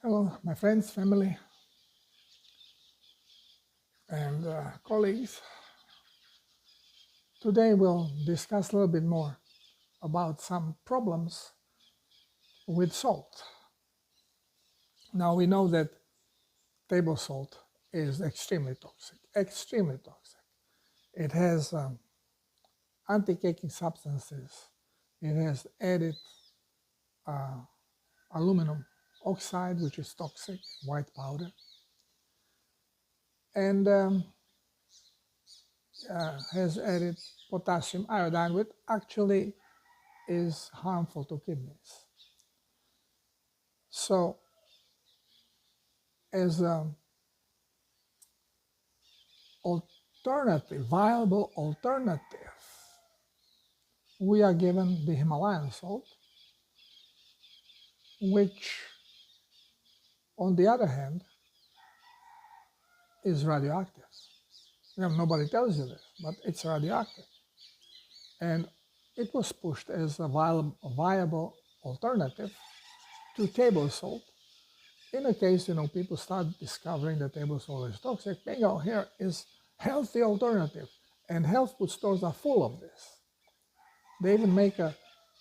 Hello, my friends, family, and colleagues. Today we'll discuss a little bit more about some problems with salt. Now we know that table salt is extremely toxic, extremely toxic. It has anti-caking substances. It has added aluminum oxide, which is toxic, white powder, and has added potassium iodine, which actually is harmful to kidneys. So, as an alternative, viable alternative, we are given the Himalayan salt, which, on the other hand, is radioactive. Nobody tells you this, but it's radioactive. And it was pushed as a viable alternative to table salt. In a case, people start discovering that table salt is toxic, bingo, here is healthy alternative. And health food stores are full of this. They even make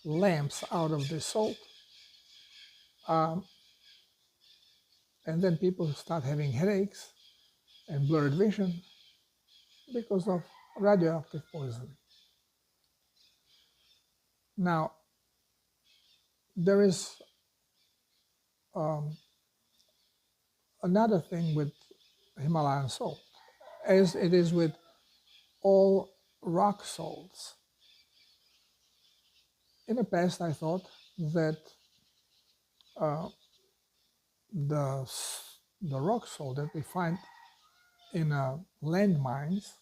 lamps out of this salt. And then people start having headaches and blurred vision because of radioactive poisoning. Now, there is another thing with Himalayan salt, as it is with all rock salts. In the past, I thought that the rock salt that we find in landmines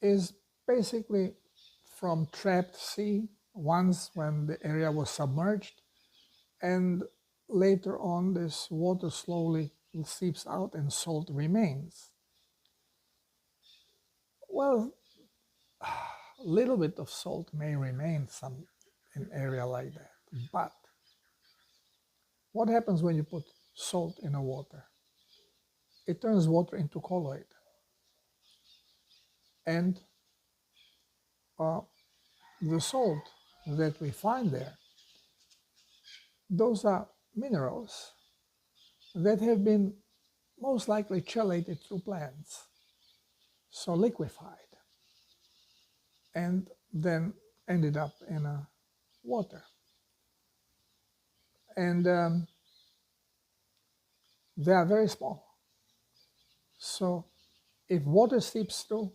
is basically from trapped sea, once when the area was submerged, and later on this water slowly seeps out and salt remains. Well, a little bit of salt may remain in an area like that, but what happens when you put salt in a water? It turns water into colloid. And the salt that we find there, those are minerals that have been most likely chelated through plants, so liquefied, and then ended up in water. And they are very small. So if water seeps through,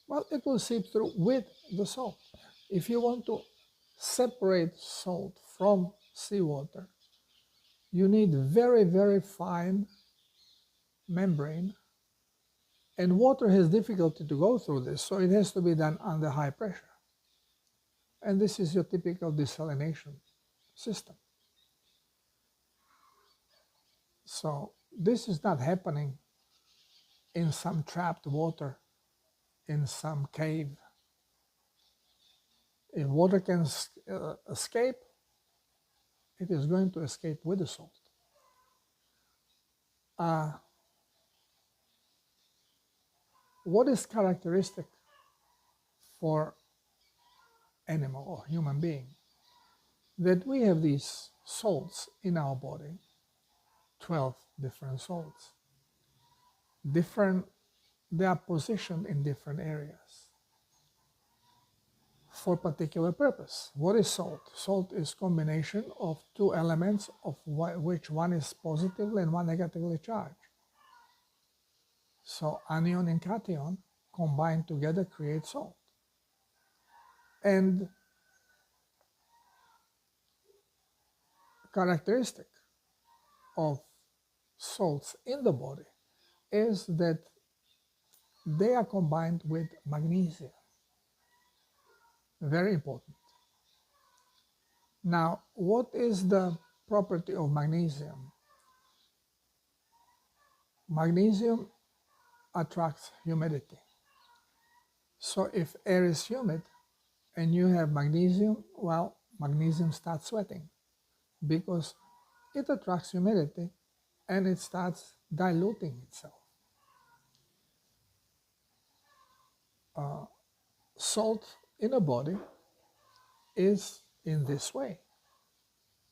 well, it will seep through with the salt. If you want to separate salt from seawater, you need very, very fine membrane, and water has difficulty to go through this, so it has to be done under high pressure. And this is your typical desalination system. So this is not happening in some trapped water in some cave. If water can escape, it is going to escape with the salt. What is characteristic for animal or human being? That we have these salts in our body, 12 different salts. They are positioned in different areas for particular purpose. What is salt? Salt is combination of two elements of which one is positively and one negatively charged. So anion and cation combined together create salt. And characteristic of salts in the body is that they are combined with magnesium. Very important. Now, what is the property of magnesium? Magnesium attracts humidity. So if air is humid and you have magnesium, well, magnesium starts sweating because it attracts humidity and it starts diluting itself. Salt in a body is in this way,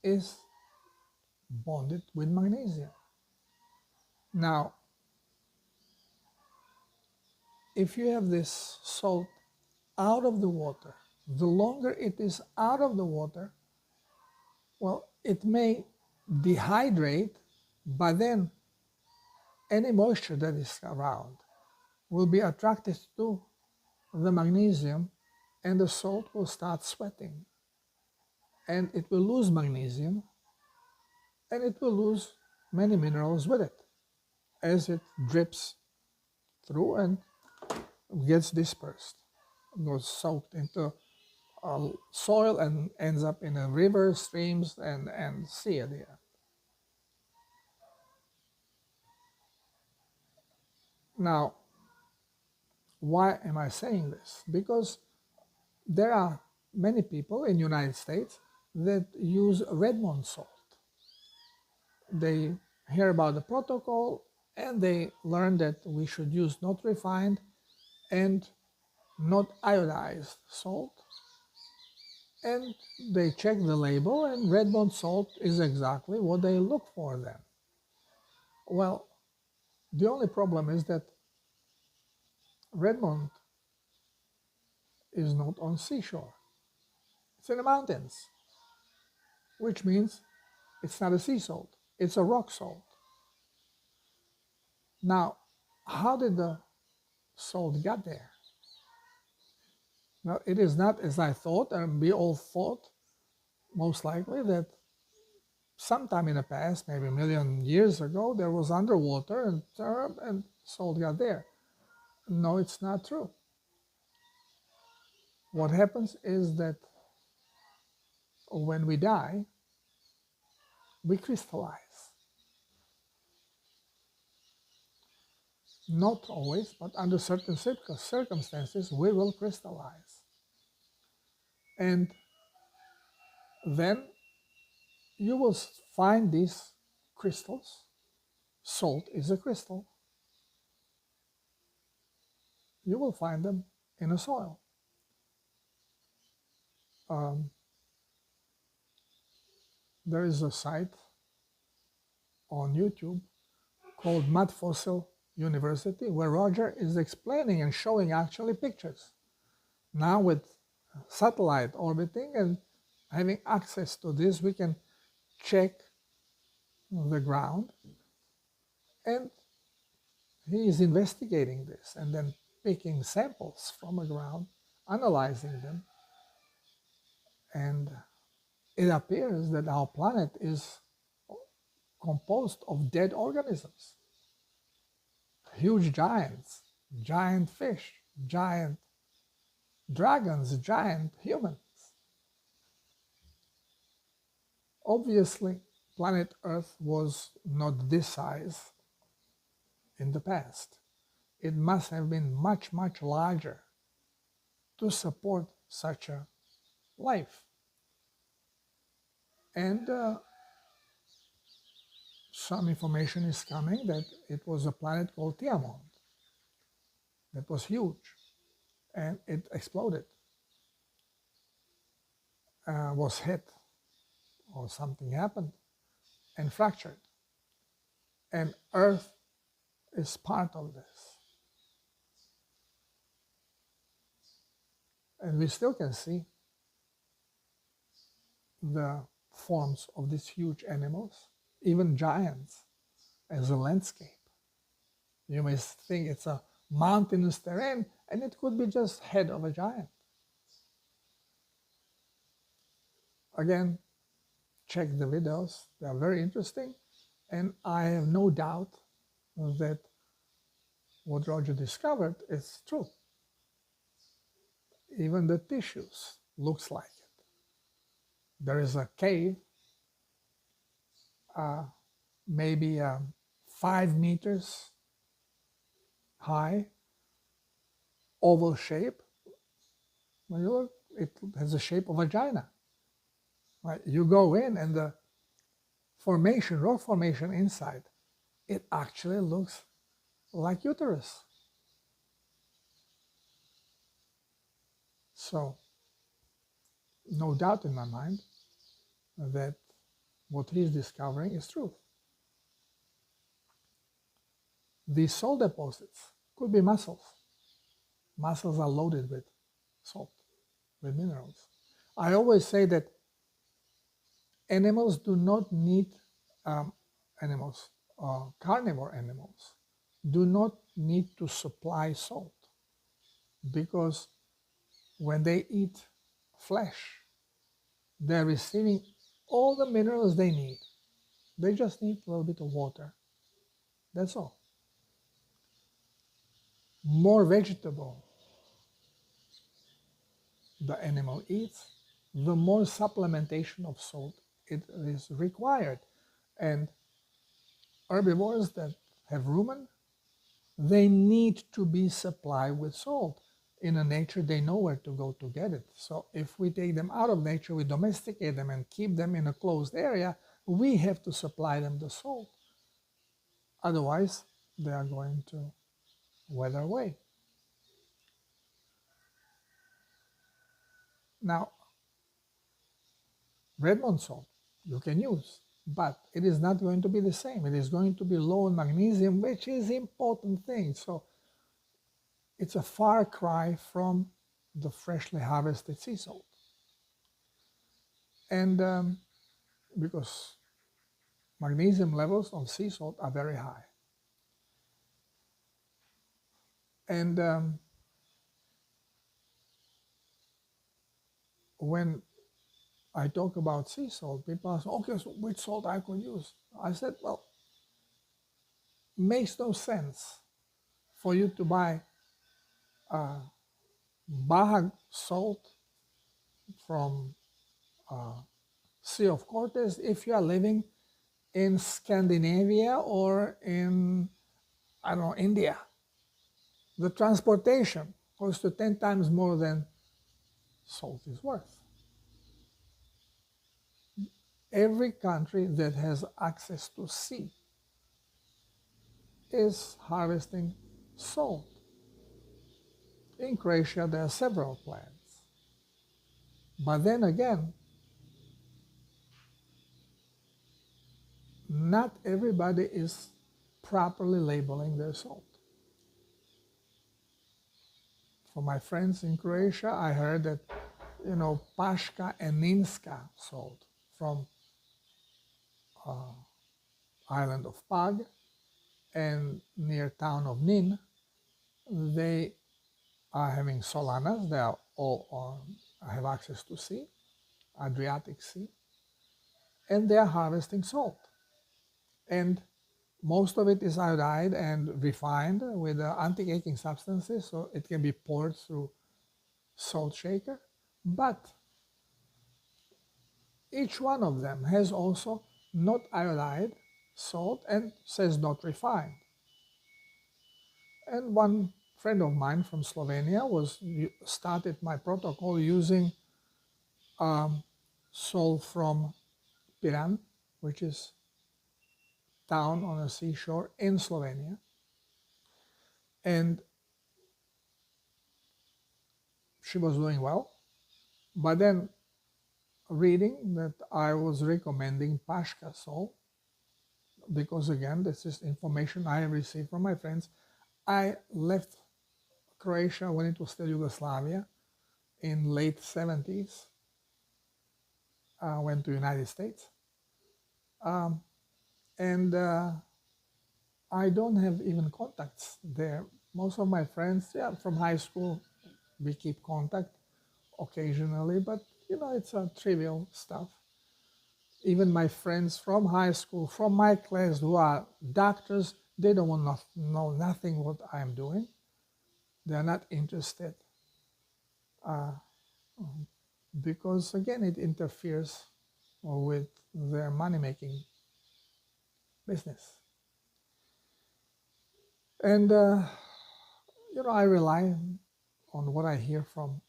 is bonded with magnesium. Now, if you have this salt out of the water, the longer it is out of the water, well, it may dehydrate, but then any moisture that is around will be attracted to the magnesium and the salt will start sweating. And it will lose magnesium and it will lose many minerals with it as it drips through and gets dispersed, goes soaked into soil and ends up in a river, streams, and sea at the end. Now, why am I saying this? Because there are many people in the United States that use Redmond salt. They hear about the protocol and they learn that we should use not refined and not iodized salt. And they check the label and Redmond salt is exactly what they look for then. Well, the only problem is that Redmond is not on seashore. It's in the mountains, which means it's not a sea salt, it's a rock salt. Now, how did the salt get there? Well, it is not as I thought, and we all thought, most likely, that sometime in the past, maybe a million years ago, there was underwater and salt got there. No, it's not true. What happens is that when we die, we crystallize. Not always, but under certain circumstances, we will crystallize. And then you will find these crystals. Salt is a crystal. You will find them in the soil. There is a site on YouTube called Mud Fossil University where Roger is explaining and showing actually pictures. Now with satellite orbiting and having access to this, we can check the ground, and he is investigating this and then picking samples from the ground, analyzing them, and it appears that our planet is composed of dead organisms. Huge giants, giant fish, giant dragons, giant humans. Obviously, planet Earth was not this size in the past. It must have been much, much larger to support such a life. And some information is coming that it was a planet called Tiamont that was huge and it exploded, was hit or something happened and fractured. And Earth is part of this. And we still can see the forms of these huge animals, even giants, as a landscape. You may think it's a mountainous terrain, and it could be just head of a giant. Again, check the videos. They are very interesting, and I have no doubt that what Roger discovered is true. Even the tissues looks like it. There is a cave, maybe 5 meters high, oval shape. When you look, it has the shape of a vagina. Right? You go in and the formation, rock formation inside, it actually looks like uterus. So, no doubt in my mind that what he's discovering is truth. These salt deposits could be mussels. Mussels are loaded with salt, with minerals. I always say that animals do not need, carnivore animals, do not need to supply salt, because when they eat flesh, they're receiving all the minerals they need. They just need a little bit of water. That's all. More vegetable the animal eats, the more supplementation of salt it is required. And herbivores that have rumen, they need to be supplied with salt. In a nature, they know where to go to get it. So if we take them out of nature, we domesticate them and keep them in a closed area, we have to supply them the salt. Otherwise, they are going to wither away. Now, Redmond salt you can use, but it is not going to be the same. It is going to be low in magnesium, which is an important thing. So it's a far cry from the freshly harvested sea salt. And because magnesium levels of sea salt are very high. And when I talk about sea salt, people ask, okay, so which salt I could use? I said, well, makes no sense for you to buy Baja salt from Sea of Cortez if you are living in Scandinavia or in, I don't know, India. The transportation costs you 10 times more than salt is worth. Every country that has access to sea is harvesting salt. In Croatia, there are several plants. But then again, not everybody is properly labeling their salt. From my friends in Croatia, I heard that, Paška and Ninska salt from island of Pag and near town of Nin, they are having Solanas. They are all have access to sea, Adriatic Sea, and they are harvesting salt. And most of it is iodide and refined with anti-caking substances, so it can be poured through salt shaker. But each one of them has also not iodide salt and says not refined. And one friend of mine from Slovenia started my protocol using salt from Piran, which is town on a seashore in Slovenia. And she was doing well. But then reading that I was recommending Paška salt, because again, this is information I received from my friends. I left Croatia when it was still Yugoslavia in late 70s. Went to United States. And I don't have even contacts there. Most of my friends, from high school, we keep contact occasionally, but it's trivial stuff. Even my friends from high school, from my class, who are doctors, they don't want to know nothing what I'm doing. They're not interested because, again, it interferes with their money-making business. And, I rely on what I hear from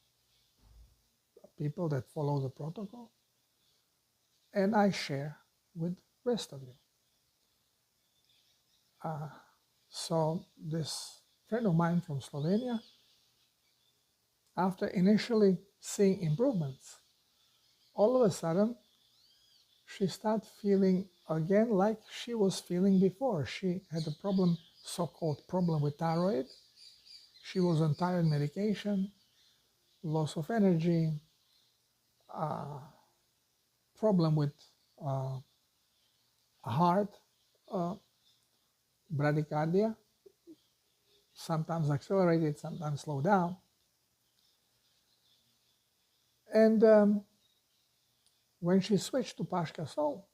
people that follow the protocol, and I share with rest of you. So this friend of mine from Slovenia, after initially seeing improvements, all of a sudden she started feeling again like she was feeling before. She had a problem, so-called problem with thyroid. She was on thyroid medication, loss of energy, problem with heart, bradycardia, sometimes accelerated, sometimes slow down. And when she switched to Pashka Soul,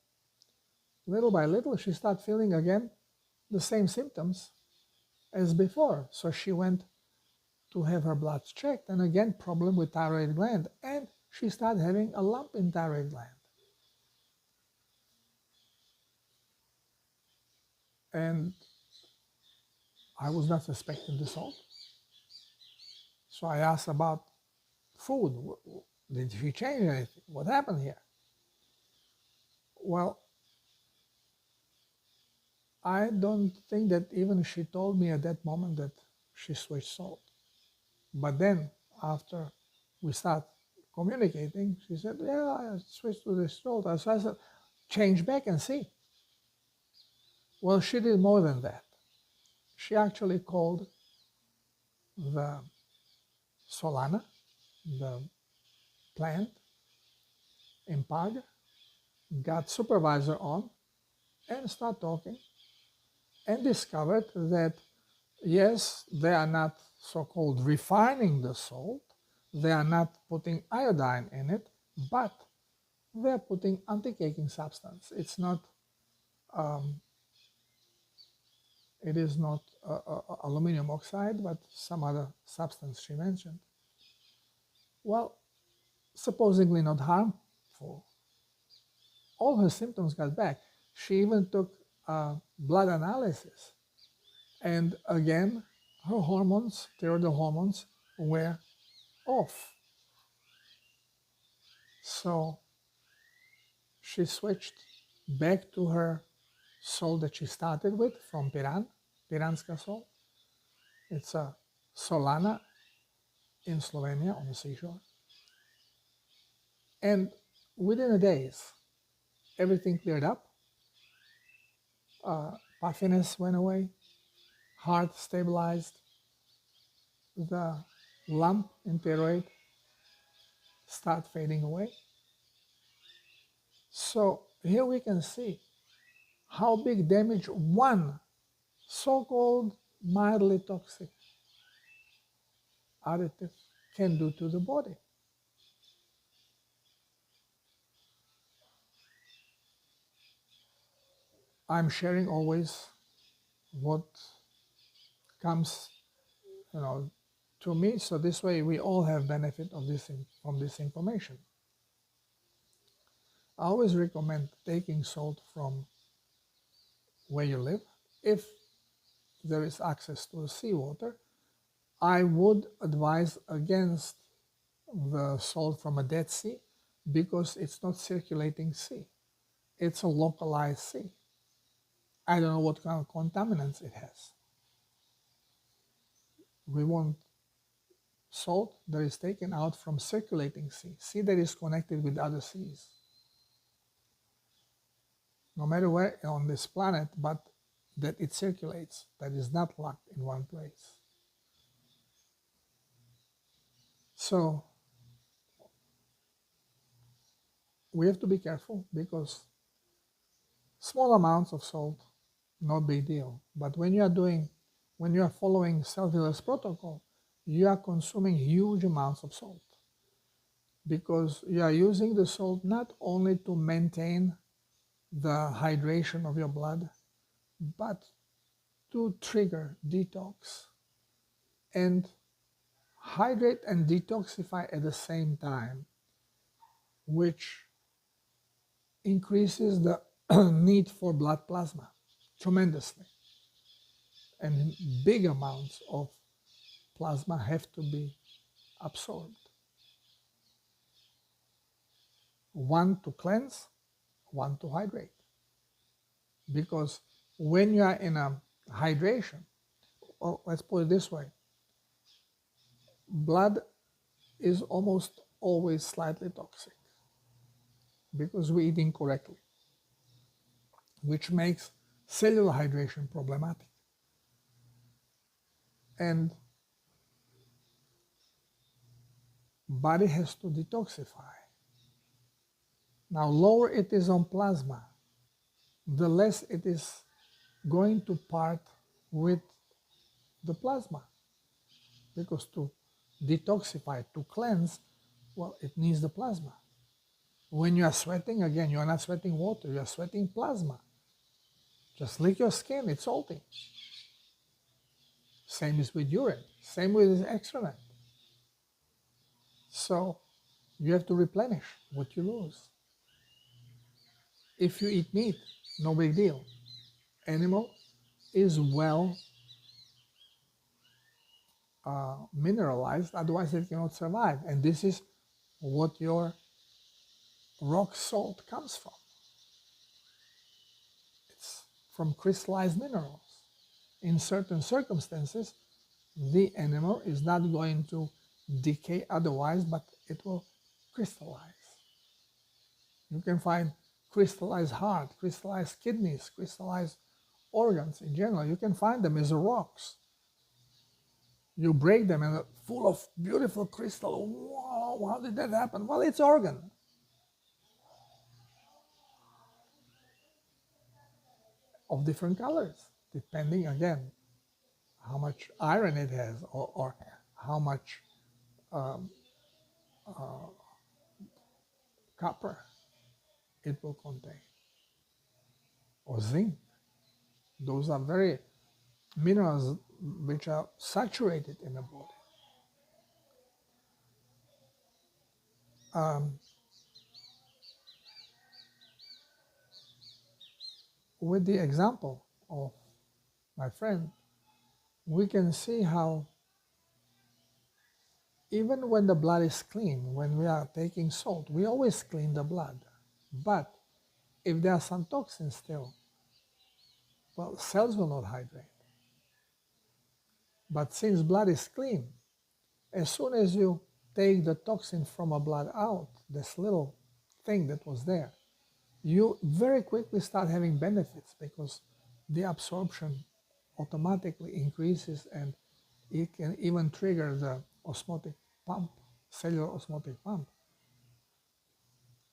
little by little, she started feeling again the same symptoms as before. So she went to have her blood checked, and again, problem with thyroid gland. And she started having a lump in thyroid gland. And I was not suspecting the salt. So I asked about food. Did she change anything? What happened here? Well, I don't think that even she told me at that moment that she switched salt. But then after we start communicating, she said, yeah, I switched to the salt. So I said, change back and see. Well, she did more than that. She actually called the Solana, the plant in Pag, got supervisor on and start talking, and discovered that yes, they are not so-called refining the salt, they are not putting iodine in it, but they're putting anti-caking substance. It's not it is not aluminum oxide, but some other substance she mentioned. Well, supposedly not harmful. All her symptoms got back. She even took blood analysis. And again, her hormones, thyroid hormones, were off. So she switched back to her salt that she started with from Piranska salt. It's a Solana in Slovenia on the seashore. And within a days, everything cleared up. Puffiness went away, heart stabilized, the lump in thyroid start fading away. So here we can see how big damage one so-called mildly toxic additive can do to the body. I'm sharing always what comes, to me, so this way we all have benefit of this from this information. I always recommend taking salt from where you live. If there is access to seawater, I would advise against the salt from a Dead Sea because it's not circulating sea. It's a localized sea. I don't know what kind of contaminants it has. We want salt that is taken out from circulating sea that is connected with other seas. No matter where on this planet, but that it circulates, that is not locked in one place. So we have to be careful because small amounts of salt, no big deal. But when you are following Cellular's protocol, you are consuming huge amounts of salt because you are using the salt not only to maintain the hydration of your blood, but to trigger detox and hydrate and detoxify at the same time, which increases the need for blood plasma tremendously. And big amounts of plasma have to be absorbed. One to cleanse, one to hydrate. because when you are in a hydration, or let's put it this way, blood is almost always slightly toxic because we eat incorrectly, which makes cellular hydration problematic. And body has to detoxify. Now, lower it is on plasma, the less it is going to part with the plasma. Because to detoxify, to cleanse, well, it needs the plasma. When you are sweating, again, you are not sweating water, you are sweating plasma. Just lick your skin, it's salty. Same is with urine, same with excrement. So you have to replenish what you lose. If you eat meat, no big deal. Animal is well mineralized, otherwise it cannot survive. And this is what your rock salt comes from. It's from crystallized minerals. In certain circumstances, the animal is not going to decay otherwise, but it will crystallize. You can find crystallized heart, crystallized kidneys, crystallized organs in general. You can find them as rocks. You break them and they're full of beautiful crystal. Wow, how did that happen? Well, it's organ. Of different colors, depending, again, how much iron it has or how much copper it will contain, or zinc. Those are very minerals which are saturated in the body. With the example of my friend, we can see how even when the blood is clean, when we are taking salt, we always clean the blood. But if there are some toxins still, well, cells will not hydrate. But since blood is clean, as soon as you take the toxin from a blood out, this little thing that was there, you very quickly start having benefits because the absorption automatically increases, and it can even trigger the osmotic pump, cellular osmotic pump,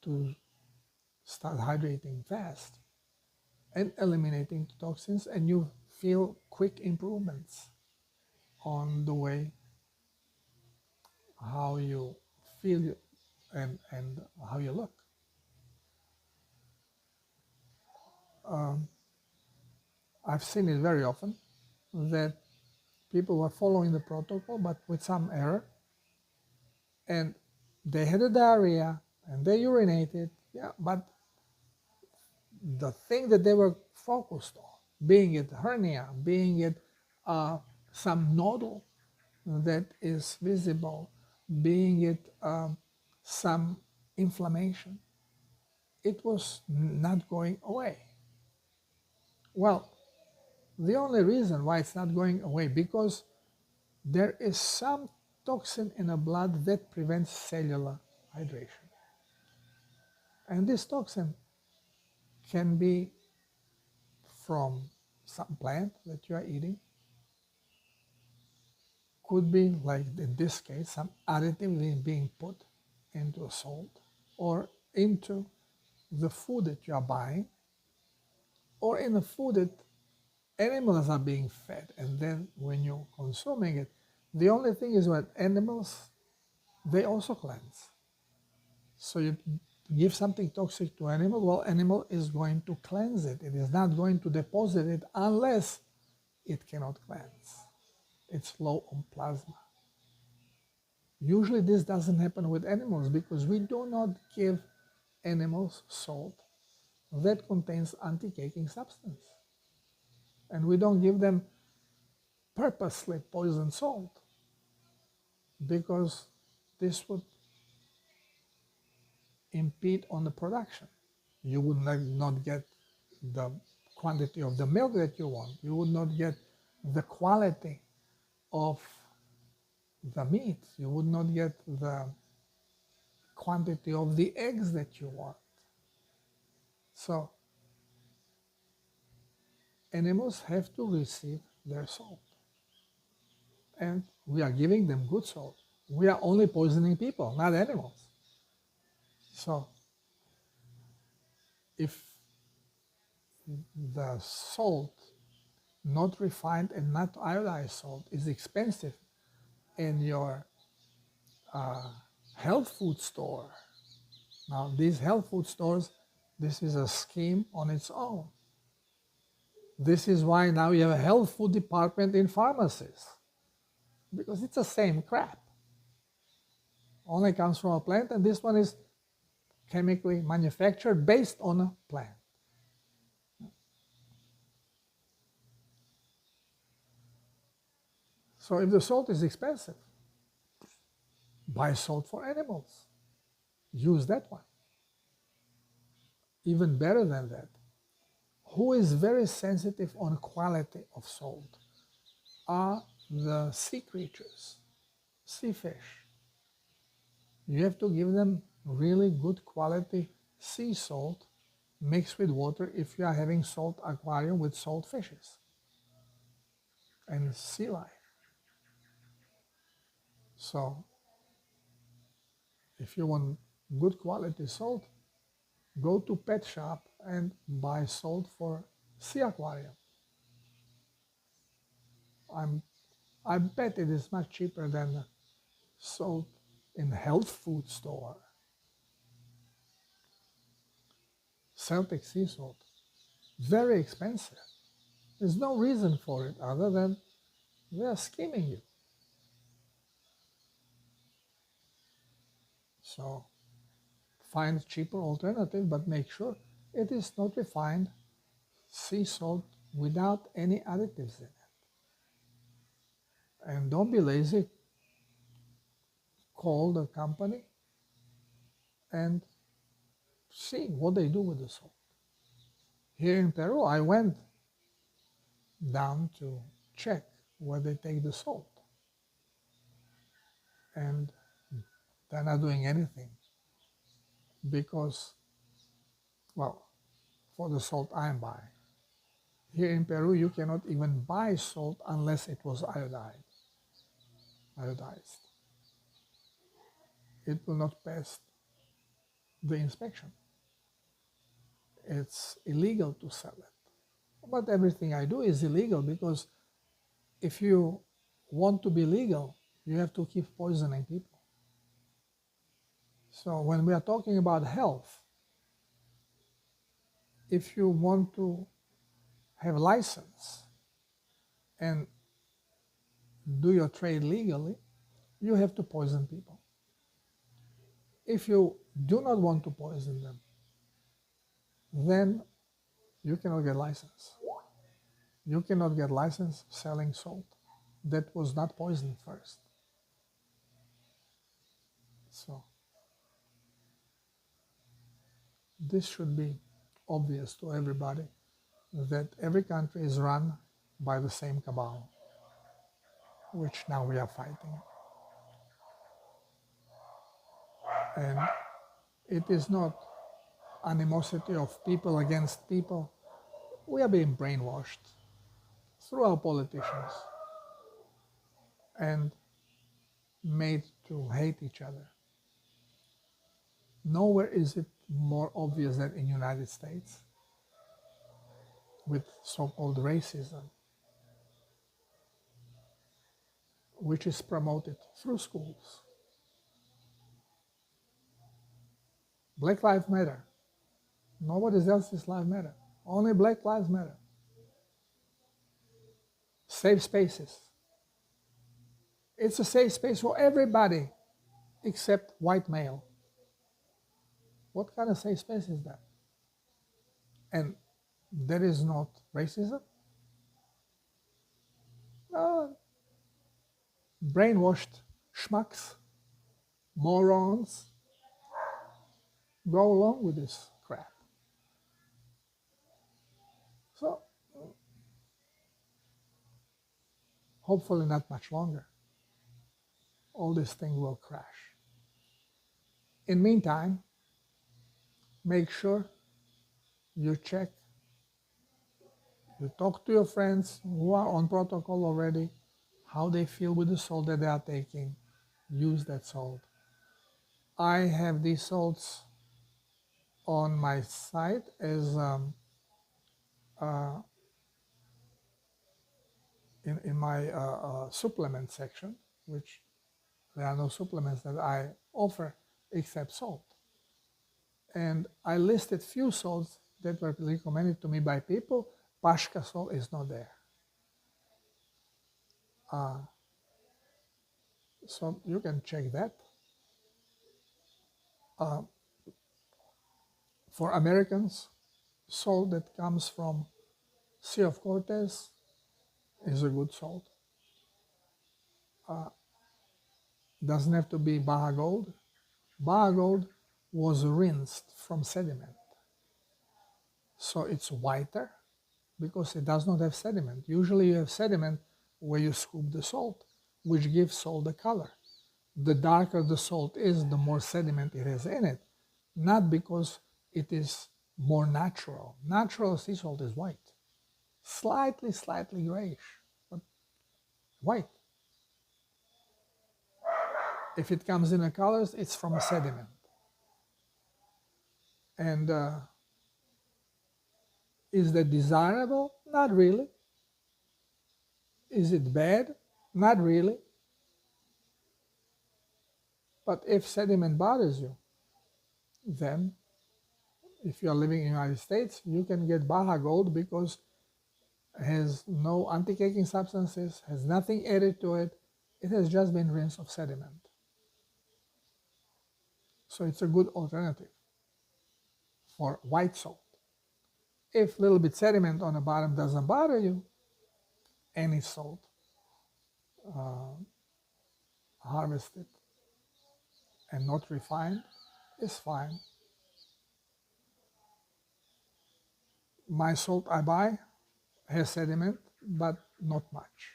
to start hydrating fast and eliminating toxins, and you feel quick improvements on the way how you feel and how you look. I've seen it very often that people were following the protocol but with some error, and they had a diarrhea and they urinated, yeah, but the thing that they were focused on, being it hernia, being it some nodule that is visible, being it some inflammation, it was not going away. Well, the only reason why it's not going away, because there is some toxin in the blood that prevents cellular hydration. And this toxin can be from some plant that you are eating, could be, like in this case, some additive being put into a salt or into the food that you are buying, or in the food that animals are being fed. And then when you're consuming it, the only thing is what animals, they also cleanse. So you give something toxic to animal, well, animal is going to cleanse it. It is not going to deposit it unless it cannot cleanse. It's low on plasma. Usually this doesn't happen with animals because we do not give animals salt that contains anti-caking substance. And we don't give them purposely poisoned salt because this would impede on the production. You would not get the quantity of the milk that you want. You would not get the quality of the meat. You would not get the quantity of the eggs that you want. So animals have to receive their salt. And we are giving them good salt. We are only poisoning people, not animals. So if the salt, not refined and not iodized salt, is expensive in your health food store, now these health food stores, this is a scheme on its own. This is why now you have a health food department in pharmacies, because it's the same crap. Only comes from a plant, and this one is chemically manufactured based on a plant. So if the salt is expensive, buy salt for animals. Use that one. Even better than that, who is very sensitive on quality of salt are the sea creatures, sea fish. You have to give them really good quality sea salt mixed with water if you are having salt aquarium with salt fishes and sea life. So if you want good quality salt, go to pet shop and buy salt for sea aquarium. I bet it is much cheaper than salt in health food store. Celtic sea salt, very expensive. There's no reason for it other than they are scheming you. So find cheaper alternative, but make sure it is not refined sea salt without any additives in it. And don't be lazy. Call the company and see what they do with the salt. Here in Peru, I went down to check where they take the salt. And they're not doing anything because, well, for the salt I'm buying. Here in Peru, you cannot even buy salt unless it was iodized. It will not pass the inspection. It's illegal to sell it. But everything I do is illegal because if you want to be legal, you have to keep poisoning people. So when we are talking about health, if you want to have license and do your trade legally, you have to poison people. If you do not want to poison them, then you cannot get license. You cannot get license selling salt that was not poisoned first. So this should be obvious to everybody that every country is run by the same cabal, which now we are fighting. And it is not animosity of people against people. We are being brainwashed through our politicians and made to hate each other. Nowhere is it more obvious than in the United States with so-called racism, which is promoted through schools. Black Lives Matter. Nobody else's lives matter. Only Black Lives Matter. Safe spaces. It's a safe space for everybody except white male. What kind of safe space is that? And there is not racism? Brainwashed schmucks, morons, go along with this crap. So hopefully not much longer. All this thing will crash. In meantime, make sure you check, you talk to your friends who are on protocol already, how they feel with the salt that they are taking. Use that salt. I have these salts on my site as in my supplement section, which there are no supplements that I offer except salt. And I listed few salts that were recommended to me by people. Pashka salt is not there. So you can check that. For Americans, salt that comes from Sea of Cortez is a good salt. Doesn't have to be Baja Gold. Baja Gold was rinsed from sediment. So it's whiter because it does not have sediment. Usually you have sediment where you scoop the salt, which gives salt the color. The darker the salt is, the more sediment it has in it. Not because it is more natural. Natural sea salt is white. Slightly grayish, but white. If it comes in a colors, it's from a sediment. And is that desirable? Not really. Is it bad? Not really. But if sediment bothers you, then if you are living in the United States, you can get Baja Gold because it has no anti-caking substances, has nothing added to it. It has just been rinsed of sediment. So it's a good alternative for white salt. If a little bit sediment on the bottom doesn't bother you, any salt, harvested and not refined, is fine. My salt I buy has sediment, but not much.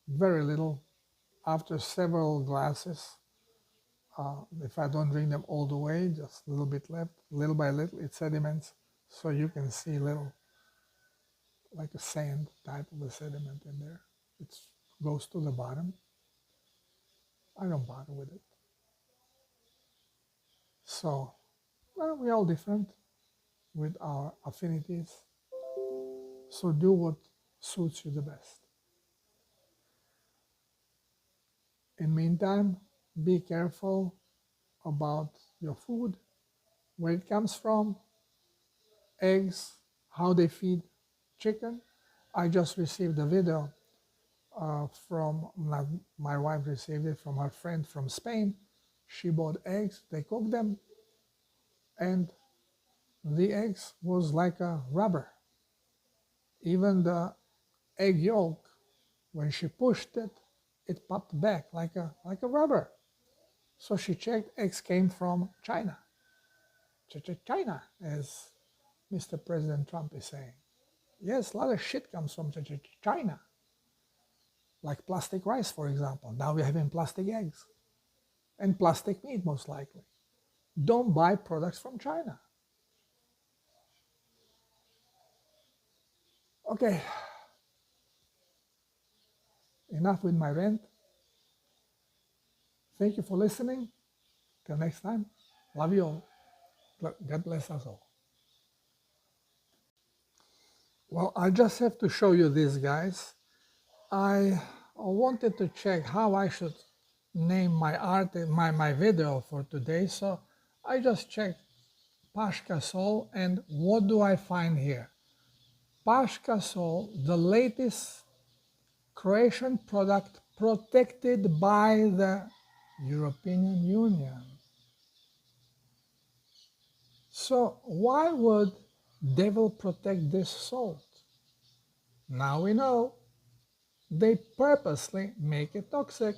Very little. After several glasses, if I don't drink them all the way, just a little bit left, little by little, it sediments. So you can see little, like a sand type of a sediment in there. It goes to the bottom. I don't bother with it. So, well, we're all different with our affinities. So do what suits you the best. In meantime, be careful about your food, where it comes from, eggs, how they feed chicken. I just received a video from, my wife received it from her friend from Spain. She bought eggs, they cooked them, and the eggs was like a rubber. Even the egg yolk, when she pushed it, it popped back like a rubber. So she checked, eggs came from China. China, as Mr. President Trump is saying. Yes, a lot of shit comes from China. Like plastic rice, for example. Now we're having plastic eggs. And plastic meat, most likely. Don't buy products from China. Okay. Enough with my rant. Thank you for listening. Till next time. Love you all. God bless us all. Well, I just have to show you this, guys. I wanted to check how I should name my video for today. So I just checked Pashka Sol, and what do I find here? Pashka Sol, the latest Croatian product protected by the European Union. So why would devil protect this salt? Now we know. They purposely make it toxic.